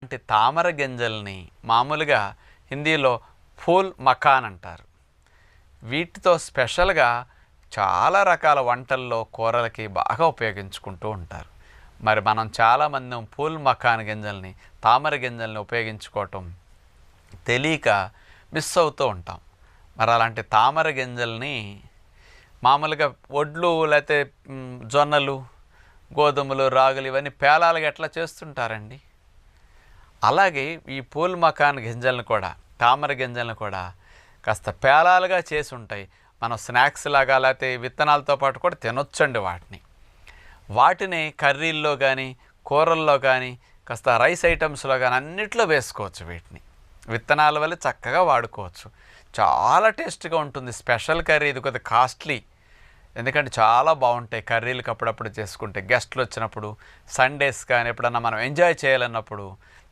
అంటే తామర గింజల్ని మామూలుగా హిందీలో ఫూల్ మకాన్ అంటారు. వీటితో స్పెషల్గా చాలా రకాల వంటల్లో కూరలకి బాగా ఉపయోగించుకుంటూ ఉంటారు. మరి మనం చాలామంది ఫూల్ మకాన్ గింజల్ని తామర గింజల్ని ఉపయోగించుకోవటం తెలియక మిస్ అవుతూ ఉంటాం. మరి అలాంటి తామర గింజల్ని మామూలుగా వడ్లు లేకపోతే జొన్నలు, గోధుమలు, రాగులు ఇవన్నీ పేలాలుగా ఎట్లా చేస్తుంటారండి. అలాగే ఈ పూల్ మకాన్ గింజలను కూడా, తామర గింజలను కూడా కాస్త పేలాలుగా చేసి ఉంటాయి. మనం స్నాక్స్ లాగా లేకపోతే విత్తనాలతో పాటు కూడా తినొచ్చండి వాటిని కర్రీల్లో కానీ, కూరల్లో కానీ, కాస్త రైస్ ఐటమ్స్లో కానీ అన్నిట్లో వేసుకోవచ్చు. వీటిని విత్తనాల వల్ల చక్కగా వాడుకోవచ్చు. చాలా టేస్ట్గా ఉంటుంది. స్పెషల్ కర్రీ ఇది, కొద్దిగా కాస్ట్లీ, ఎందుకంటే చాలా బాగుంటాయి కర్రీలకు అప్పుడప్పుడు చేసుకుంటే. గెస్ట్లు వచ్చినప్పుడు, సండేస్ కానీ ఎప్పుడన్నా మనం ఎంజాయ్ చేయాలన్నప్పుడు